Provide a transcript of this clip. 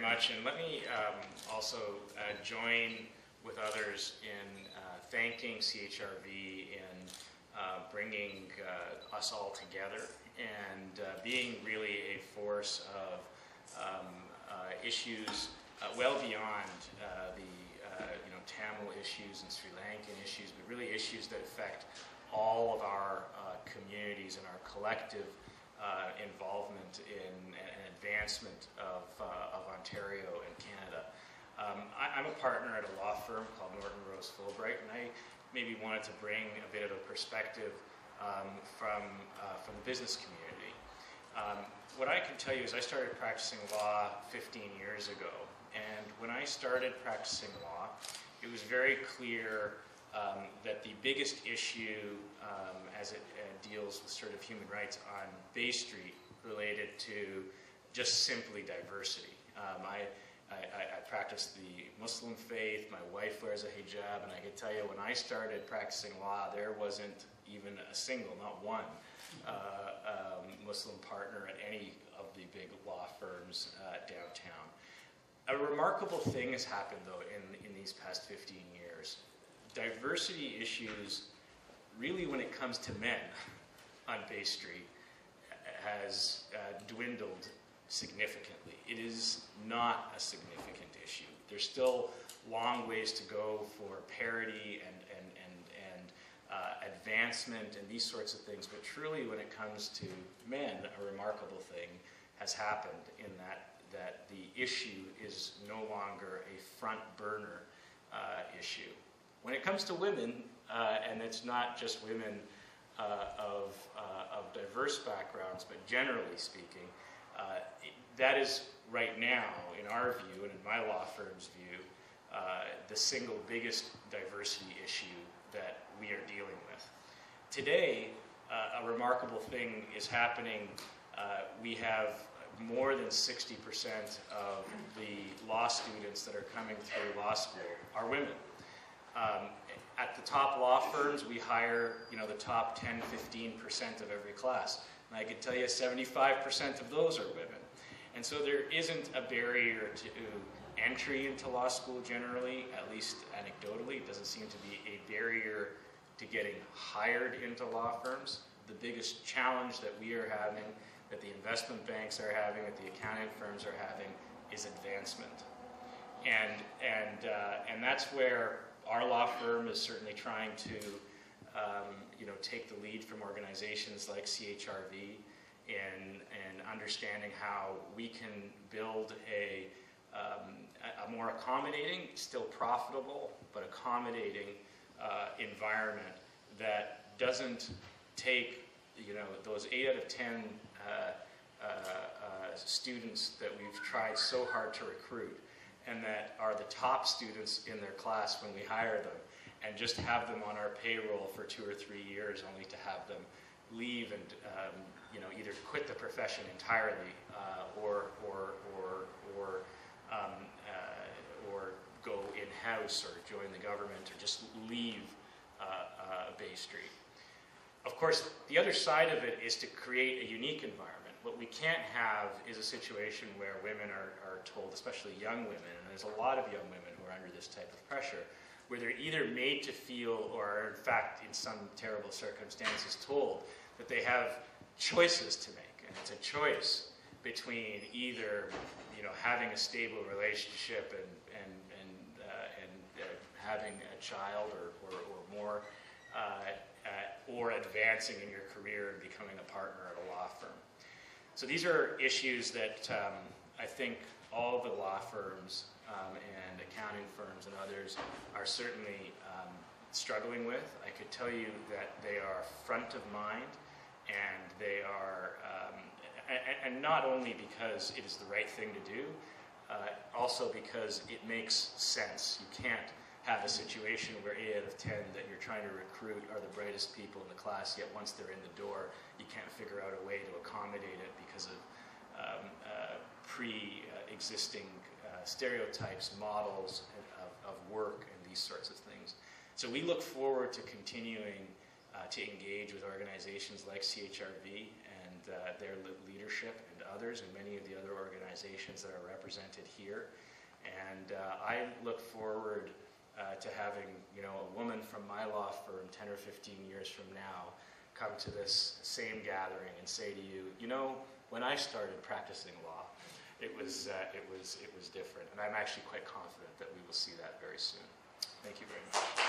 much, and let me also join with others in thanking CHRV in bringing us all together and being really a force of issues well beyond the Tamil issues and Sri Lankan issues, but really issues that affect all of our communities and our collective involvement in an advancement of Ontario and Canada. I'm a partner at a law firm called Norton Fulbright, and I maybe wanted to bring a bit of a perspective from the business community. What I can tell you is I started practicing law 15 years ago, and when I started practicing law, it was very clear that the biggest issue as it deals with sort of human rights on Bay Street related to just simply diversity. I practice the Muslim faith, my wife wears a hijab, and I can tell you when I started practicing law, there wasn't even a single, not one, Muslim partner at any of the big law firms downtown. A remarkable thing has happened, though, in these past 15 years. Diversity issues, really when it comes to men on Bay Street, has dwindled significantly. It is not a significant issue. There's still long ways to go for parity and advancement and these sorts of things, but truly when it comes to men, a remarkable thing has happened in that the issue is no longer a front burner issue. When it comes to women, and it's not just women of diverse backgrounds, but generally speaking, that is right now, in our view and in my law firm's view, the single biggest diversity issue that we are dealing with. Today, a remarkable thing is happening. We have more than 60% of the law students that are coming through law school are women. At the top law firms, we hire, the top 10, 15% of every class. And I can tell you 75% of those are women. And so there isn't a barrier to entry into law school generally, at least anecdotally. It doesn't seem to be a barrier to getting hired into law firms. The biggest challenge that we are having, that the investment banks are having, that the accounting firms are having, is advancement. And that's where our law firm is certainly trying to take the lead from organizations like CHRV in understanding how we can build a more accommodating, still profitable, but accommodating environment that doesn't take those 8 out of 10 students that we've tried so hard to recruit and that are the top students in their class when we hire them, and just have them on our payroll for 2 or 3 years only to have them leave and either quit the profession entirely or go in-house or join the government or just leave Bay Street. Of course, the other side of it is to create a unique environment. What we can't have is a situation where women are told, especially young women, and there's a lot of young women who are under this type of pressure, where they're either made to feel or are in fact in some terrible circumstances told that they have choices to make. And it's a choice between either having a stable relationship and having a child or more, or advancing in your career and becoming a partner at a law firm. So these are issues that I think all the law firms and accounting firms and others are certainly struggling with. I could tell you that they are front of mind, and they are, and not only because it is the right thing to do, also because it makes sense. You can't have a situation where 8 out of 10 that you're trying to recruit are the brightest people in the class, yet once they're in the door, you can't figure out a way to accommodate it because of pre-existing stereotypes, models of work, and these sorts of things. So we look forward to continuing to engage with organizations like CHRV and their leadership and others and many of the other organizations that are represented here. And I look forward to having, a woman from my law firm 10 or 15 years from now come to this same gathering and say to you, when I started practicing law, it was different. And I'm actually quite confident that we will see that very soon. Thank you very much.